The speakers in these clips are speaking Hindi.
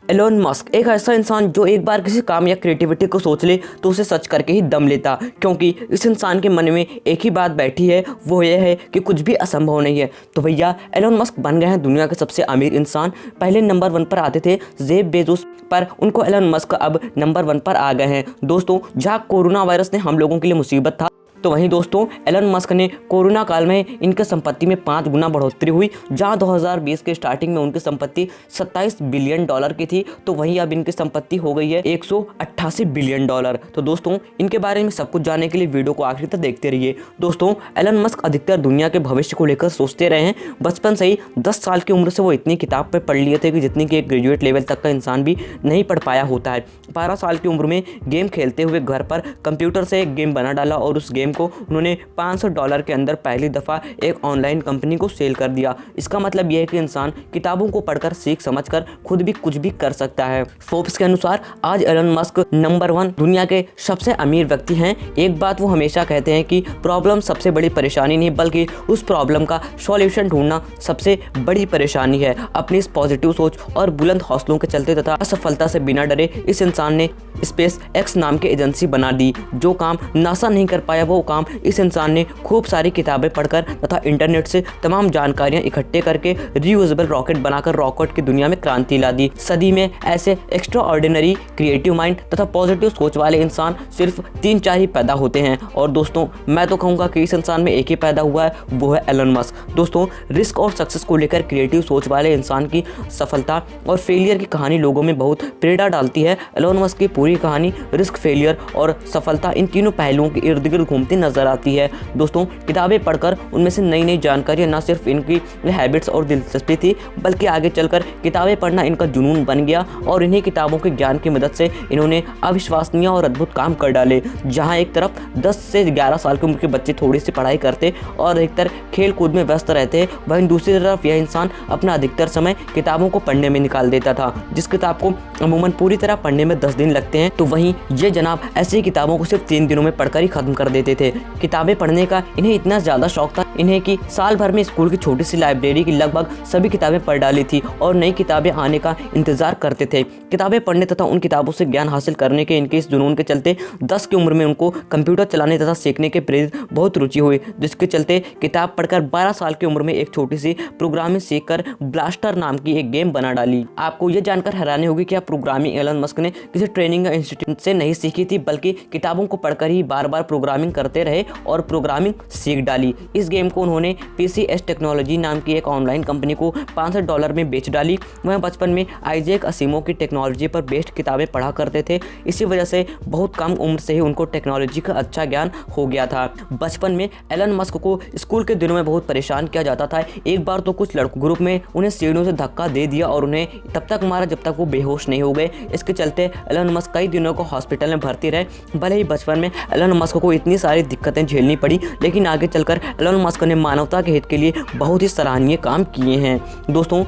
एलोन मस्क एक ऐसा इंसान जो एक बार किसी काम या क्रिएटिविटी को सोच ले तो उसे सच करके ही दम लेता, क्योंकि इस इंसान के मन में एक ही बात बैठी है, वो ये है कि कुछ भी असंभव नहीं है। तो भैया एलोन मस्क बन गए हैं दुनिया के सबसे अमीर इंसान। पहले नंबर 1 पर आते थे जेफ बेजोस, पर उनको एलोन मस्क अब नंबर 1 पर आ गए हैं। दोस्तों, जहाँ कोरोना वायरस ने हम लोगों के लिए मुसीबत था, तो वहीं दोस्तों एलन मस्क ने कोरोना काल में इनके संपत्ति में 5 गुना बढ़ोतरी हुई। जहां 2020 के स्टार्टिंग में उनकी संपत्ति 27 बिलियन डॉलर की थी, तो वहीं अब इनकी संपत्ति हो गई है 188 बिलियन डॉलर। तो दोस्तों, इनके बारे में सब कुछ जानने के लिए वीडियो को आखिर तक देखते रहिए। दोस्तों, एलन मस्क अधिकतर दुनिया के भविष्य को लेकर सोचते रहे हैं। बचपन से ही 10 साल की उम्र से वो इतनी किताब पर पढ़ लिए थे कि जितनी कि एक ग्रेजुएट लेवल तक का इंसान भी नहीं पढ़ पाया होता है। 12 साल की उम्र में गेम खेलते हुए घर पर कंप्यूटर से एक गेम बना डाला और उस गेम को उन्होंने $500 के अंदर पहली दफ़ा एक ऑनलाइन कंपनी को सेल कर दिया। इसका मतलब यह है कि इंसान किताबों को पढ़कर सीख समझकर खुद भी कुछ भी कर सकता है। फोर्ब्स के अनुसार आज एलन मस्क नंबर 1 दुनिया के सबसे अमीर व्यक्ति हैं। एक बात वो हमेशा कहते हैं कि प्रॉब्लम सबसे बड़ी परेशानी नहीं, बल्कि उस प्रॉब्लम का सॉल्यूशन ढूंढना सबसे बड़ी परेशानी है। अपनी इस पॉजिटिव सोच और बुलंद हौसलों के चलते तथा असफलता से बिना डरे इस इंसान ने स्पेस एक्स नाम की एजेंसी बना दी। जो काम नासा नहीं कर पाया वो काम इस इंसान ने खूब सारी किताबें पढ़कर तथा इंटरनेट से तमाम जानकारियां इकट्ठे करके रीयूजेबल रॉकेट बनाकर रॉकेट की दुनिया में क्रांति ला दी। सदी में ऐसे एक्स्ट्रा ऑर्डिनरी क्रिएटिव माइंड तथा पॉजिटिव सोच वाले इंसान सिर्फ 3-4 ही पैदा होते हैं। और दोस्तों, मैं तो कहूँगा कि इस इंसान में एक ही पैदा हुआ है, वो है एलन मस्क। दोस्तों, रिस्क और सक्सेस को लेकर क्रिएटिव सोच वाले इंसान की सफलता और फेलियर की कहानी लोगों में बहुत प्रेरणा डालती है। एलन मस्क की पूरी कहानी रिस्क, फेलियर और सफलता इन तीनों पहलुओं के इर्द गिर्द घूमती नजर आती है। दोस्तों, किताबें पढ़कर उनमें से नई नई जानकारियां न सिर्फ इनकी हैबिट्स और दिलचस्पी थी, बल्कि आगे चलकर किताबें पढ़ना इनका जुनून बन गया और इन्हीं किताबों के ज्ञान की मदद से इन्होंने अविश्वसनीय और अद्भुत काम कर डाले। जहां एक तरफ 10 से 11 साल की उम्र के बच्चे थोड़ी सी पढ़ाई करते और अधिकतर खेल कूद में व्यस्त रहते, वहीं दूसरी तरफ यह इंसान अपना अधिकतर समय किताबों को पढ़ने में निकाल देता था। जिस किताब को अमूमन पूरी तरह पढ़ने में 10 दिन लगते हैं, तो वहीं ये जनाब ऐसी किताबों को सिर्फ 3 दिनों में पढ़कर ही खत्म कर देते थे। किताबें पढ़ने का इन्हें इतना ज़्यादा शौक था इन्हें कि साल भर में स्कूल की छोटी सी लाइब्रेरी की लगभग सभी किताबें पढ़ डाली थी और नई किताबें आने का इंतजार करते थे। किताबें पढ़ने तथा उन किताबों से ज्ञान हासिल करने के इनके इस जुनून के चलते 10 की उम्र में उनको कंप्यूटर चलाने तथा सीखने के प्रेरित बहुत रुचि हुई, जिसके चलते किताब पढ़कर 12 साल की उम्र में एक छोटी सी प्रोग्रामिंग सीखकर ब्लास्टर नाम की एक गेम बना डाली। आपको ये जानकर हैरानी होगी कि प्रोग्रामिंग एलन मस्क ने किसी ट्रेनिंग इंस्टीट्यूट से नहीं सीखी थी, बल्कि किताबों को पढ़कर ही बार बार प्रोग्रामिंग करते रहे और प्रोग्रामिंग सीख डाली। इस गेम को उन्होंने PCS टेक्नोलॉजी नाम की एक ऑनलाइन कंपनी को $500 में बेच डाली। वह बचपन में आइजैक असीमोव की टेक्नोलॉजी पर बेस्ड किताबें पढ़ा करते थे। इसी वजह से बहुत कम उम्र से ही उनको टेक्नोलॉजी का अच्छा ज्ञान हो गया था। बचपन में एलन मस्क को स्कूल के दिनों में बहुत परेशान किया जाता था। एक बार तो कुछ लड़कों ग्रुप में उन्हें सीढ़ियों से धक्का दे दिया और उन्हें तब तक मारा जब तक वो बेहोश नहीं हो गए। इसके चलते एलन मस्क कई दिनों को हॉस्पिटल में भर्ती रहे। भले ही बचपन में एलन मस्क को इतनी सारी दिक्कतें झेलनी पड़ी, लेकिन आगे चलकर एलन मस्क ने मानवता के हित के लिए बहुत ही सराहनीय काम किए हैं। दोस्तों,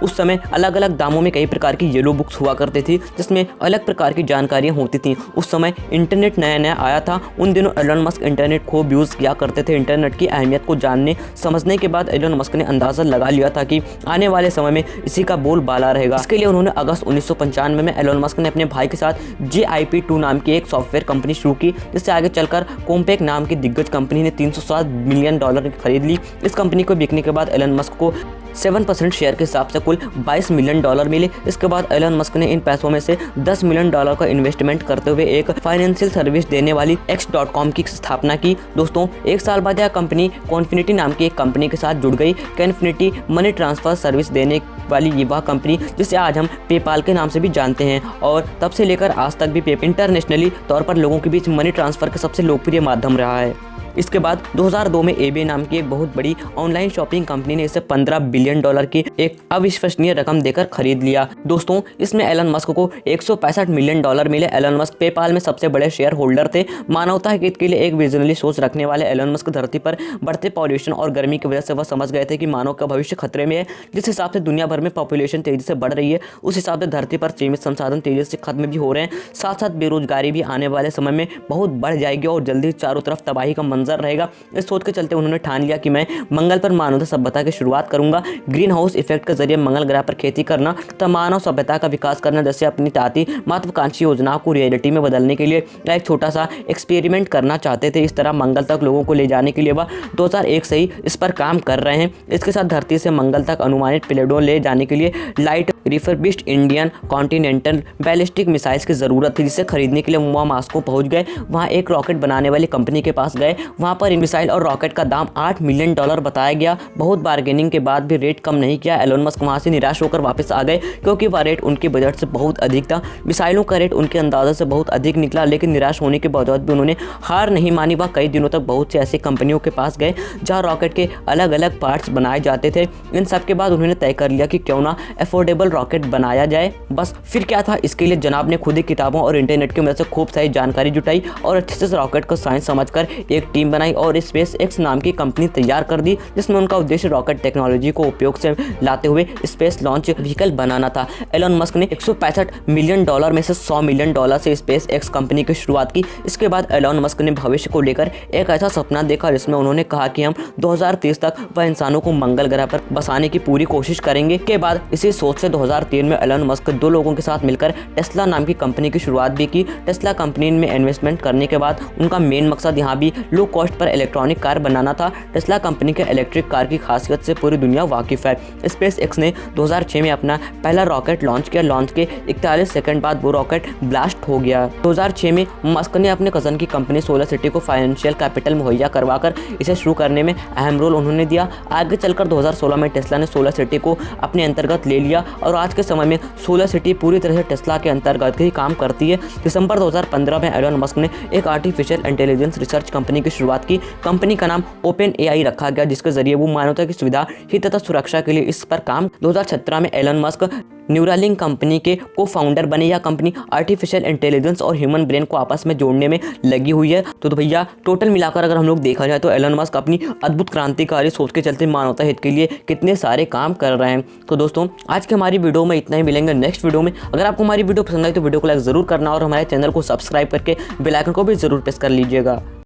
उस समय अलग अलग दामों में कई प्रकार की येलो बुक्स हुआ करती थी, जिसमें अलग प्रकार की जानकारियां होती थीं। उस समय इंटरनेट नया नया आया था। उन दिनों एलन मस्क इंटरनेट खूब यूज़ किया करते थे। इंटरनेट की अहमियत को जानने समझने के बाद एलन मस्क ने अंदाज़ा लगा लिया था कि आने वाले समय में इसी का बोलबाला रहेगा। इसके लिए उन्होंने अगस्त 1995 में एलन मस्क ने अपने भाई के साथ JIP2 नाम की एक सॉफ्टवेयर कंपनी शुरू की, जिससे आगे चलकर कॉम्पैक नाम की दिग्गज कंपनी ने $307 मिलियन की खरीद ली। इस कंपनी को बिकने के बाद एलन मस्क को 7% शेयर के हिसाब से कुल $22 मिलियन मिले। इसके बाद एलन मस्क ने इन पैसों में से $10 मिलियन का इन्वेस्टमेंट करते हुए एक फाइनेंशियल सर्विस देने वाली X.com की स्थापना की। दोस्तों, 1 साल बाद यह कंपनी कॉन्फिनिटी नाम की एक कंपनी के साथ जुड़ गई। कॉन्फिनिटी मनी ट्रांसफर सर्विस देने वाली ये वह कंपनी जिसे आज हम पेपाल के नाम से भी जानते हैं, और तब से लेकर आज तक भी पेपाल इंटरनेशनली तौर पर लोगों के बीच मनी ट्रांसफर का सबसे लोकप्रिय माध्यम रहा है। इसके बाद 2002 में eBay नाम की एक बहुत बड़ी ऑनलाइन शॉपिंग कंपनी ने इसे $15 बिलियन की एक अविश्वसनीय रकम देकर खरीद लिया। दोस्तों, इसमें एलन मस्क को $165 मिलियन मिले। एलन मस्क पेपाल में सबसे बड़े शेयर होल्डर थे। मानवता के हित के लिए एक विजनरी सोच रखने वाले एलन मस्क धरती पर बढ़ते पॉल्यूशन और गर्मी की वजह से वह समझ गए थे कि मानव का भविष्य खतरे में है। जिस हिसाब से दुनिया भर में पॉपुलेशन तेजी से बढ़ रही है, उस हिसाब से धरती पर सीमित संसाधन तेजी से खत्म भी हो रहे हैं। साथ साथ बेरोजगारी भी आने वाले समय में बहुत बढ़ जाएगी और जल्दी चारों तरफ तबाही का मंजर रहेगा। इस सोच के चलते उन्होंने ठान लिया कि मैं मंगल पर मानव सभ्यता की शुरुआत करूंगा। ग्रीन हाउस इफेक्ट के जरिए मंगल ग्रह पर खेती करना तथा मानव सभ्यता का विकास करना जैसे अपनी ताती महत्वाकांक्षी योजनाओं को रियलिटी में बदलने के लिए एक छोटा सा एक्सपेरिमेंट करना चाहते थे। इस तरह मंगल तक लोगों को ले जाने के लिए वह 2001 से ही इस पर काम कर रहे हैं। इसके साथ धरती से मंगल तक अनुमानित पेलोड ले जाने के लिए light refurbished Indian continental ballistic missiles की ज़रूरत थी, जिसे खरीदने के लिए वह मास्को पहुंच गए। वहां एक रॉकेट बनाने वाली कंपनी के पास गए। वहां पर इन मिसाइल और रॉकेट का दाम $8 मिलियन बताया गया। बहुत बार्गेनिंग के बाद भी रेट कम नहीं किया। एलोन मस्क वहां से निराश होकर वापस आ गए क्योंकि वह रेट उनके बजट से बहुत अधिक था। मिसाइलों का रेट उनके अंदाजे से बहुत अधिक निकला, लेकिन निराश होने के बावजूद भी उन्होंने हार नहीं मानी। वह कई दिनों तक बहुत सी ऐसी कंपनियों के पास गए जहाँ रॉकेट के अलग अलग पार्ट्स बनाए जाते थे। इन सब के बाद उन्होंने तय कर लिया कि क्यों ना अफोर्डेबल रॉकेट बनाया जाए। बस फिर क्या था, इसके लिए जनाब ने खुद ही किताबों और इंटरनेट की मदद से खूब सारी जानकारी जुटाई और अच्छे से रॉकेट को साइंस समझकर एक टीम बनाई और स्पेस एक्स नाम की कंपनी तैयार कर दी, जिसमें उनका उद्देश्य रॉकेट टेक्नोलॉजी को उपयोग से लाते हुए स्पेस लॉन्च व्हीकल बनाना था। एलोन मस्क ने $165 मिलियन में से $100 मिलियन से स्पेस एक्स कंपनी की शुरुआत की। इसके बाद एलोन मस्क ने भविष्य को लेकर एक ऐसा सपना देखा जिसमें उन्होंने कहा कि हम 2030 तक वह इंसानों को मंगल ग्रह पर बसाने की पूरी कोशिश करेंगे। के बाद इसी सोच से 2003 में एलोन मस्क 2 लोगों के साथ मिलकर टेस्ला नाम की कंपनी की शुरुआत भी की। टेस्ला कंपनी में इन्वेस्टमेंट करने के बाद उनका मेन मकसद यहाँ भी लो कॉस्ट पर इलेक्ट्रॉनिक कार बनाना था। टेस्ला कंपनी के इलेक्ट्रिक कार की खासियत से पूरी दुनिया वाकिफ है। स्पेस एक्स ने 2006 में अपना पहला रॉकेट लॉन्च किया। लॉन्च के 41 सेकंड बाद वो रॉकेट ब्लास्ट हो गया। 2006 में मस्क ने अपने कजन की कंपनी सोलर सिटी को फाइनेंशियल कैपिटल मुहैया करवाकर इसे शुरू करने में अहम रोल उन्होंने दिया। आगे चलकर 2016 में टेस्ला ने सोलर सिटी को अपने अंतर्गत ले लिया और आज के समय में सोलर सिटी पूरी तरह से टेस्ला के अंतर्गत ही काम करती है। दिसंबर 2015 में एलोन मस्क ने एक आर्टिफिशियल इंटेलिजेंस रिसर्च कंपनी की शुरुआत की। कंपनी का नाम ओपन एआई रखा गया, जिसके जरिए वो मानवता की सुविधा ही तथा सुरक्षा के लिए इस पर काम। 2017 में एलोन मस्क न्यूरालिंक कंपनी के को फाउंडर बने। यह कंपनी आर्टिफिशियल इंटेलिजेंस और ह्यूमन ब्रेन को आपस में जोड़ने में लगी हुई है। तो भैया टोटल मिलाकर अगर हम लोग देखा जाए तो एलोन मस्क अपनी अद्भुत क्रांतिकारी सोच के चलते मानवता हित के लिए कितने सारे काम कर रहे हैं। तो दोस्तों आज की हमारी वीडियो में इतना ही। मिलेंगे नेक्स्ट वीडियो में। अगर आपको हमारी वीडियो पसंद आई तो वीडियो को लाइक जरूर करना और हमारे चैनल को सब्सक्राइब करके बेल आइकन को भी जरूर प्रेस कर लीजिएगा।